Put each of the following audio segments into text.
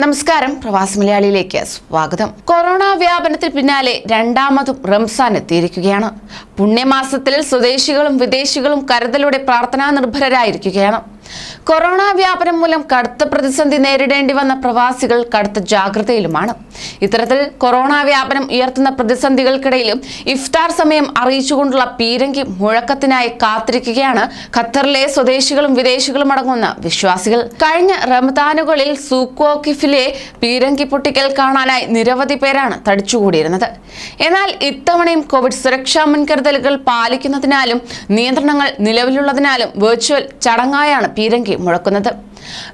നമസ്കാരം, പ്രവാസി മലയാളിയിലേക്ക് സ്വാഗതം. കൊറോണ വ്യാപനത്തിന് പിന്നാലെ രണ്ടാമതും റംസാൻ എത്തിയിരിക്കുകയാണ്. പുണ്യമാസത്തിൽ സ്വദേശികളും വിദേശികളും കരുതലോടെ പ്രാർത്ഥനാ നിർഭരരായിരിക്കുകയാണ്. കൊറോണ വ്യാപനം മൂലം കടുത്ത പ്രതിസന്ധി നേരിടേണ്ടി വന്ന പ്രവാസികൾ കടുത്ത ജാഗ്രതയിലുമാണ്. ഇത്തരത്തിൽ കൊറോണ വ്യാപനം ഉയർത്തുന്ന പ്രതിസന്ധികൾക്കിടയിലും ഇഫ്താർ സമയം അറിയിച്ചുകൊണ്ടുള്ള പീരങ്കി മുഴക്കത്തിനായി കാത്തിരിക്കുകയാണ് ഖത്തറിലെ സ്വദേശികളും വിദേശികളും അടങ്ങുന്ന വിശ്വാസികൾ. കഴിഞ്ഞ റമദാനുകളിൽ സൂഖ് വാഖിഫിലെ പീരങ്കി പൊട്ടിക്കൽ കാണാനായി നിരവധി പേരാണ് തടിച്ചുകൂടിയിരുന്നത്. എന്നാൽ ഇത്തവണയും കോവിഡ് സുരക്ഷാ മുൻകരുതലുകൾ പാലിക്കുന്നതിനാലും നിയന്ത്രണങ്ങൾ നിലവിലുള്ളതിനാലും വെർച്വൽ ചടങ്ങായാണ് പീരങ്കി മുഴക്കുന്നത്.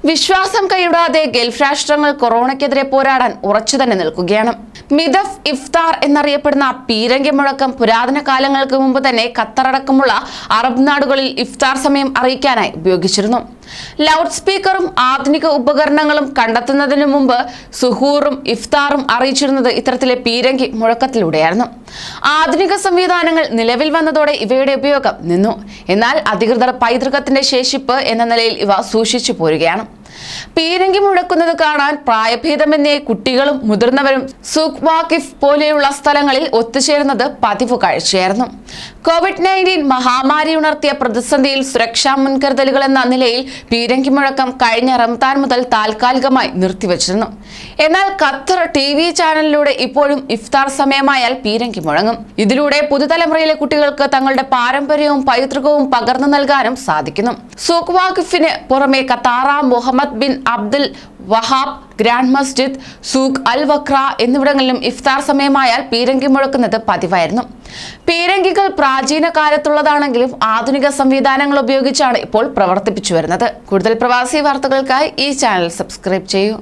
വിശ്വാസം കൈവിടാതെ ഗൾഫ് രാഷ്ട്രങ്ങൾ കൊറോണയ്ക്കെതിരെ പോരാടാൻ ഉറച്ചു തന്നെ നിൽക്കുകയാണ്. മിദഫ് ഇഫ്താർ എന്നറിയപ്പെടുന്ന പീരങ്കി മുഴക്കം പുരാതന കാലങ്ങൾക്ക് മുമ്പ് തന്നെ ഖത്തറടക്കമുള്ള അറബ് നാടുകളിൽ ഇഫ്താർ സമയം അറിയിക്കാനായി ഉപയോഗിച്ചിരുന്നു. ലൗഡ് സ്പീക്കറും ആധുനിക ഉപകരണങ്ങളും കണ്ടെത്തുന്നതിനു മുമ്പ് സുഹൂറും ഇഫ്താറും അറിയിച്ചിരുന്നത് ഇത്തരത്തിലെ പീരങ്കി മുഴക്കത്തിലൂടെയായിരുന്നു. ആധുനിക സംവിധാനങ്ങൾ നിലവിൽ വന്നതോടെ ഇവയുടെ ഉപയോഗം നിന്നു. എന്നാൽ അധികൃതർ പൈതൃകത്തിന്റെ ശേഷിപ്പ് എന്ന നിലയിൽ ഇവ സൂക്ഷിച്ചു പോരുകയാണ്. പീരങ്കി മുഴക്കുന്നത് കാണാൻ പ്രായഭേദമന്യേ കുട്ടികളും മുതിർന്നവരും സൂഖ് വാഖിഫ് പോലെയുള്ള സ്ഥലങ്ങളിൽ ഒത്തുചേരുന്നത് പതിവ് കാഴ്ചയായിരുന്നു. COVID-19 മഹാമാരി ഉണർത്തിയ പ്രതിസന്ധിയിൽ സുരക്ഷാ മുൻകരുതലുകൾ എന്ന നിലയിൽ പീരങ്കി മുഴക്കം കഴിഞ്ഞ റംസാൻ മുതൽ താൽക്കാലികമായി നിർത്തിവച്ചിരുന്നു. എന്നാൽ ഖത്തർ TV ചാനലിലൂടെ ഇപ്പോഴും ഇഫ്താർ സമയമായാൽ പീരങ്കി മുഴങ്ങും. ഇതിലൂടെ പുതുതലമുറയിലെ കുട്ടികൾക്ക് തങ്ങളുടെ പാരമ്പര്യവും പൈതൃകവും പകർന്നു നൽകാനും സാധിക്കുന്നു. സൂഖ് വാഖിഫിന് പുറമെ Katara Muhammad bin Abdul Wahhab Grand Masjid, Souq Al Wakra എന്നിവിടങ്ങളിലും ഇഫ്താർ സമയമായാൽ പീരങ്കി മുഴക്കുന്നത് പതിവായിരുന്നു. പീരങ്കികൾ പ്രാചീന കാലത്തുള്ളതാണെങ്കിലും ആധുനിക സംവിധാനങ്ങൾ ഉപയോഗിച്ചാണ് ഇപ്പോൾ പ്രവർത്തിപ്പിച്ചു വരുന്നത്. കൂടുതൽ പ്രവാസി വാർത്തകൾക്കായി ഈ ചാനൽ സബ്സ്ക്രൈബ് ചെയ്യൂ.